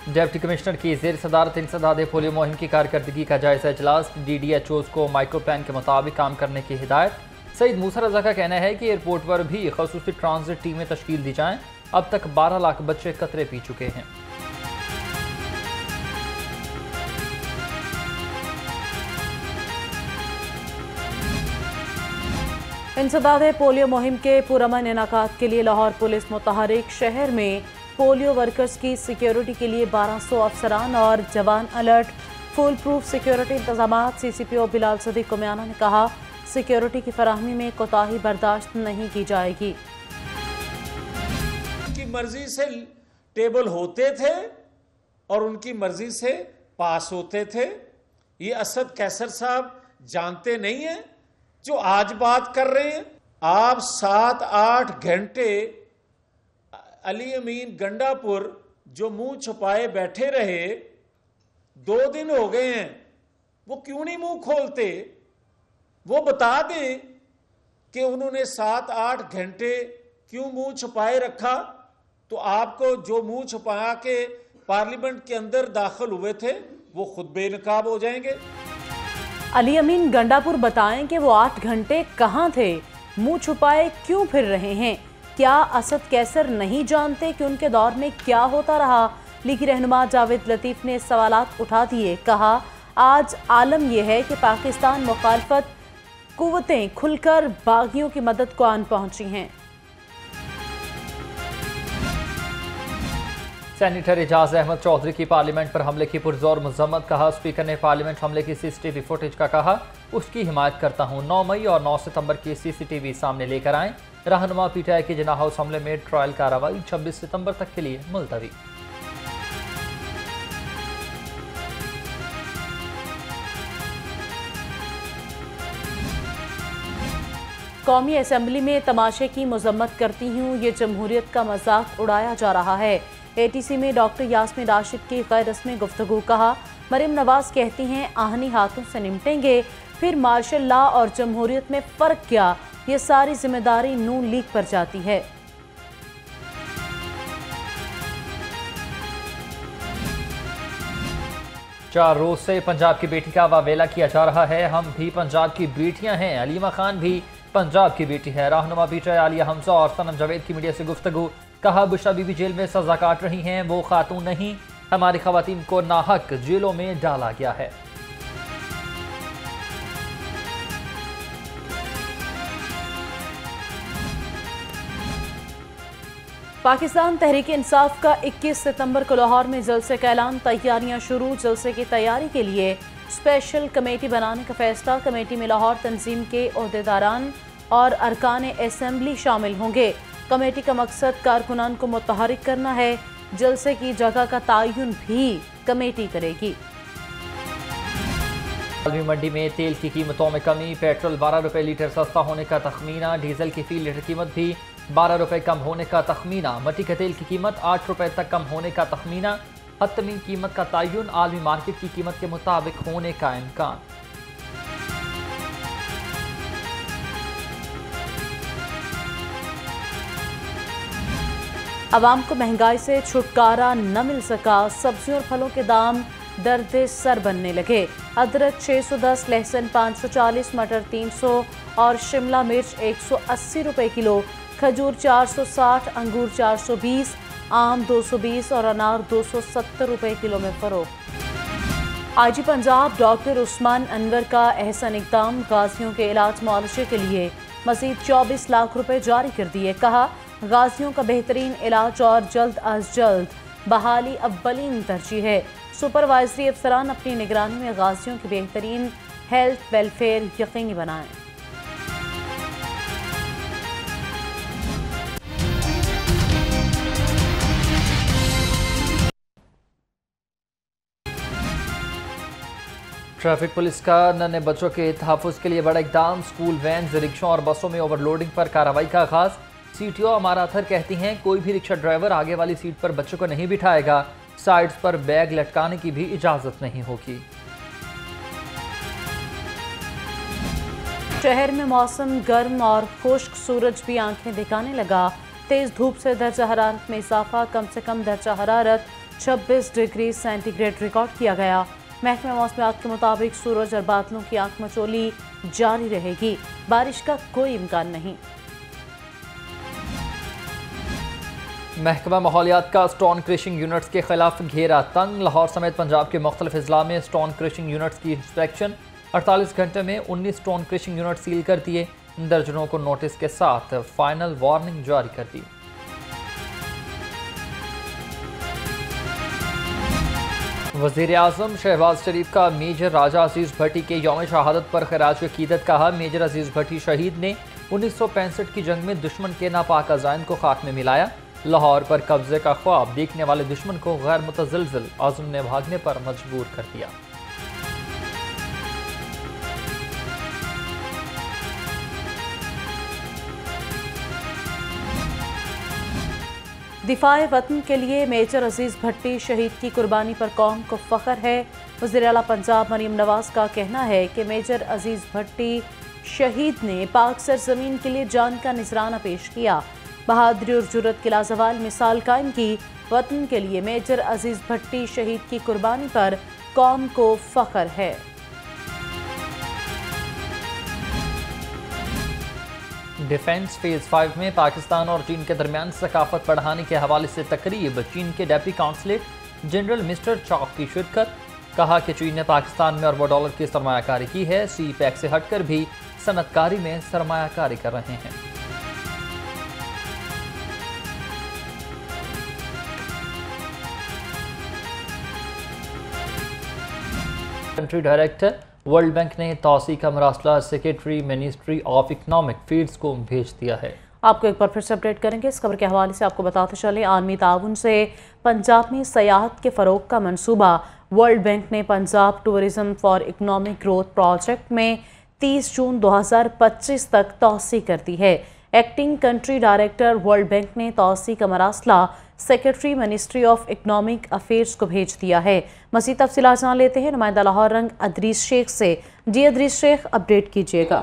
Deputy commissioner की ज़ेर सदारत इंसदाद पोलियो मुहिम की कारकर्दगी का जायजा इजलास। DDHOs को माइक्रो प्लान के मुताबिक काम करने की हिदायत। सईद मूसा रजा का कहना है कि एयरपोर्ट पर भी खसूसी ट्रांजिट टीमें तश्कील दी जाएं। अब तक 12 लाख बच्चे कतरे पी चुके हैं। इंसदाद पोलियो मुहिम के पुरअमन इनाकात के लिए लाहौर पुलिस मुतहरिक। शहर में पोलियो वर्कर्स की सिक्योरिटी के लिए 1200 अफसरान और जवान अलर्ट। फुल प्रूफ सिक्योरिटी इंतजाम। CCPO बिलाल सदीक कुमियाना ने कहा, सिक्योरिटी की फराहमी में कोताही बर्दाश्त नहीं की जाएगी। उनकी मर्जी से टेबल होते थे और उनकी मर्जी से पास होते थे। ये असद कैसर साहब जानते नहीं हैं जो आज बात कर रहे हैं। आप 7-8 घंटे अली अमीन गंडापुर जो मुंह छुपाए बैठे रहे, 2 दिन हो गए हैं, वो क्यों नहीं मुंह खोलते? वो बता दें कि उन्होंने 7-8 घंटे क्यों मुंह छुपाए रखा। तो आपको जो मुंह छुपा के पार्लियामेंट के अंदर दाखिल हुए थे वो खुद बेनकाब हो जाएंगे। अली अमीन गंडापुर बताएं कि वो 8 घंटे कहां थे, मुंह छुपाए क्यों फिर रहे हैं? क्या असद कैसर नहीं जानते कि उनके दौर में क्या होता रहा? लीगी रहनुमा जावेद लतीफ ने सवालात उठा दिए। कहा, आज आलम यह है कि पाकिस्तान मुखालफत कुव्वतें खुलकर बागियों की मदद को आन पहुंची हैं। सेनेटर एजाज अहमद चौधरी की पार्लियामेंट पर हमले की पुरजोर मजम्मत। कहा, स्पीकर ने पार्लियामेंट हमले की CCTV फुटेज का कहा, उसकी हिमायत करता हूं। 9 मई और 9 सितंबर की CCTV सामने लेकर आएं। रहनुमा PTI के जिना हाउस हमले में ट्रायल कार्रवाई 26 सितंबर तक के लिए मुलतवी। कौमी असेंबली में तमाशे की मजम्मत करती हूँ, ये जमहूरियत का मजाक उड़ाया जा रहा है। ATC में डॉक्टर यास्मीन राशिद की गैर रस्मी गुफ्तगू। कहा, मरीम नवाज कहती हैं आहनी हाथों से निपटेंगे, फिर मार्शल लॉ और जमहूरियत में फ़र्क क्या? ये सारी जिम्मेदारी नून लीग पर जाती है। चार रोज से पंजाब की बेटी का वावेला किया जा रहा है। हम भी पंजाब की बेटियां हैं। अलीमा खान भी पंजाब की बेटी है। रहनुमा PTI आलिया हमजा और सनम जावेद की मीडिया से गुफ्तगू। कहा, बुशरा बीबी जेल में सजा काट रही हैं, वो खातून नहीं, हमारी खवातीन को नाहक जेलों में डाला गया है। पाकिस्तान तहरीक इंसाफ का 21 सितंबर को लाहौर में जलसे का ऐलान। तैयारियां शुरू। जलसे की तैयारी के लिए स्पेशल कमेटी बनाने का फैसला। कमेटी में लाहौर तंजीम के ओहदेदारान और अरकान असेंबली शामिल होंगे। कमेटी का मकसद कारकुनान को मुतहरिक करना है। जलसे की जगह का तयन भी कमेटी करेगी। मंडी में तेल की कीमतों में कमी। पेट्रोल 12 रुपए लीटर सस्ता होने का तखमीना। डीजल की फी लीटर कीमत भी 12 रुपए कम होने का तखमीना। मट्टी के तेल की कीमत 8 रुपए तक कम होने का तखमीना। हतमी कीमत का तयन आलमी मार्केट की कीमत के मुताबिक होने का इम्कान। अवाम को महंगाई से छुटकारा न मिल सका। सब्जियों और फलों के दाम दर्द सर बनने लगे। अदरक 610, लहसुन 540, मटर 300 और शिमला मिर्च 180 रुपए किलो। खजूर 460, अंगूर 420, आम 220 और अनार 270 रुपए किलो में फरोख्त। IG पंजाब डॉक्टर उस्मान अनवर का एहसन इक़दाम। गाजियों के इलाज मुआलजे के लिए मज़ीद 24 लाख रुपए जारी कर दिए। कहा, गाजियों का बेहतरीन इलाज और जल्द अज जल्द बहाली अव्वलीन तरजीह है। सुपरवाइजरी अफसरान अपनी निगरानी में गाजियों की बेहतरीन हेल्थ वेलफेयर यकीनी बनाएं। ट्रैफिक पुलिस का नन्हे बच्चों के तहफ़्फ़ुज़ के लिए बड़ा इक़दाम। स्कूल वैन, रिक्शों और बसों में ओवरलोडिंग पर कार्रवाई का आगाज़। CTO अमारा अथर कहती हैं, कोई भी रिक्शा ड्राइवर आगे वाली सीट पर बच्चों को नहीं बिठाएगा। साइड्स पर बैग लटकाने की भी इजाज़त नहीं होगी। शहर में मौसम गर्म और खुश्क, सूरज भी आंखें दिखाने लगा। तेज धूप से दर्जा हरारत में इजाफा। कम से कम दर्जा हरारत 26 डिग्री सेंटीग्रेड रिकॉर्ड किया गया। महकमा मौसमियात के मुताबिक सूरज और बादलों की आंख मचोली जारी रहेगी, बारिश का कोई इम्कान नहीं। महकमा माहौलियात का स्टोन क्रशिंग यूनिट्स के खिलाफ घेरा तंग। लाहौर समेत पंजाब के मुख्तलिफ अजला में स्टोन क्रशिंग यूनिट्स की इंस्पेक्शन। 48 घंटे में 19 स्टोन क्रशिंग यूनिट सील कर दिए। दर्जनों को नोटिस के साथ फाइनल वार्निंग जारी कर दी। वज़ीर आज़म शहबाज शरीफ का मेजर राजा अजीज़ भट्टी के यौम शहादत पर खराज अकीदत कहा। मेजर अजीज़ भट्टी शहीद ने 1965 की जंग में दुश्मन के नापाक अज़ाइम को खाक में मिलाया। लाहौर पर कब्जे का ख्वाब देखने वाले दुश्मन को गैर मुतज़लज़ल आज़म ने भागने पर मजबूर कर दिया। दिफाए वतन के लिए मेजर अजीज़ भट्टी शहीद की कुर्बानी पर कौम को फ़ख्र है। वज़ीर आला पंजाब मरीम नवाज़ का कहना है कि मेजर अजीज़ भट्टी शहीद ने पाक सरज़मीन के लिए जान का नजराना पेश किया। बहादुरी और जुर्रत की लाजवाल मिसाल कायम की। वतन के लिए मेजर अजीज़ भट्टी शहीद की कुर्बानी पर कौम को फ़ख्र है। डिफेंस फेज 5 में पाकिस्तान और चीन के दरमियान सकाफत बढ़ाने के हवाले से तकरीब। चीन के डेप्टी काउंसलेट जनरल मिस्टर चौक की शिरकत। कहा कि चीन ने पाकिस्तान में अरबों डॉलर की सरमायाकारी की है। सी पैक से हटकर भी सनतकारी में सरमायाकारी कर रहे हैं। कंट्री डायरेक्टर वर्ल्ड बैंक ने तौसी का मरासला secretary ministry of economic fields को भेज दिया है। आपको एक बार फिर से अपडेट करेंगे। इस खबर के हवाले से आपको बताते चले, आलमी ताउन से पंजाब में सयाहत के फ़रोग का मंसूबा। वर्ल्ड बैंक ने Punjab tourism for economic growth project में 30 जून 2025 तक तौसी कर दी है। Acting country director world bank ने तौसी का मरासला secretary ministry of economic affairs को भेज दिया है। मज़ीद तफसीलात जान लेते हैं नुमाइंदा लाहौर रंग अदरीस शेख से। जी अदरीस शेख, अपडेट कीजिएगा।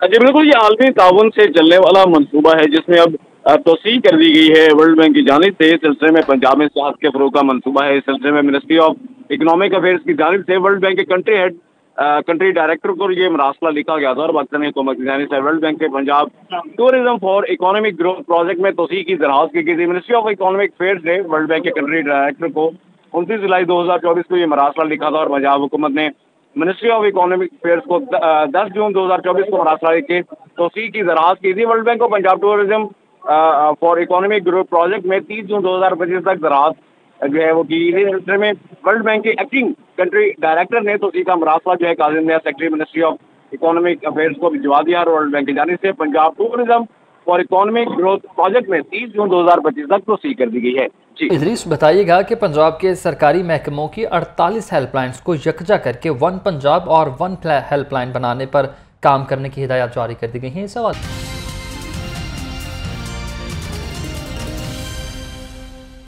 जी बिल्कुल, ये आलमी ताउन से चलने वाला मंसूबा है जिसमें अब तोसी कर दी गई है वर्ल्ड बैंक की जानिब से। इस सिलसिले में पंजाब में सियाहत के फरोग का मंसूबा है। इस सिलसिले में मिनिस्ट्री ऑफ इकोनॉमिक अफेयर्स की जानिब से वर्ल्ड बैंक के कंट्री हेड कंट्री डायरेक्टर को ये मरासला लिखा गया था और पाकिस्तानी हुकूमत की जानिब से वर्ल्ड बैंक के Punjab tourism for economic growth project में तोसी की दरख्वास्त की गई थी। मिनिस्ट्री ऑफ इकोनॉमिक अफेयर्स ने वर्ल्ड बैंक के कंट्री डायरेक्टर को 29 जुलाई 2024 को ये मरासला लिखा था और पंजाब हुकूमत ने मिनिस्ट्री ऑफ इकोनॉमिक अफेयर्स को 10 जून 2024 को मरासला लिखे तोसी की दरख्वास्त की थी। वर्ल्ड बैंक को Punjab tourism for economic growth project में 30 जून 2025 तक दरख्वास्त जो है वो की। इस सिलसिले में वर्ल्ड बैंक के एक्टिंग कंट्री डायरेक्टर ने तोसी का मरासला जो है काजिम ने secretary ministry of economic affairs को भिजवा दिया और वर्ल्ड बैंक की जानिब से पंजाब टूरिज्म और इकोनॉमिक ग्रोथ प्रोजेक्ट में 30 जून 2025 तक तोसी कर दी गई है। जी इदरीस, बताइएगा कि पंजाब के सरकारी महकमों की 48 हेल्पलाइंस को यकजा करके वन पंजाब और वन हेल्पलाइन बनाने पर काम करने की हिदायत जारी कर दी गई है। सवाल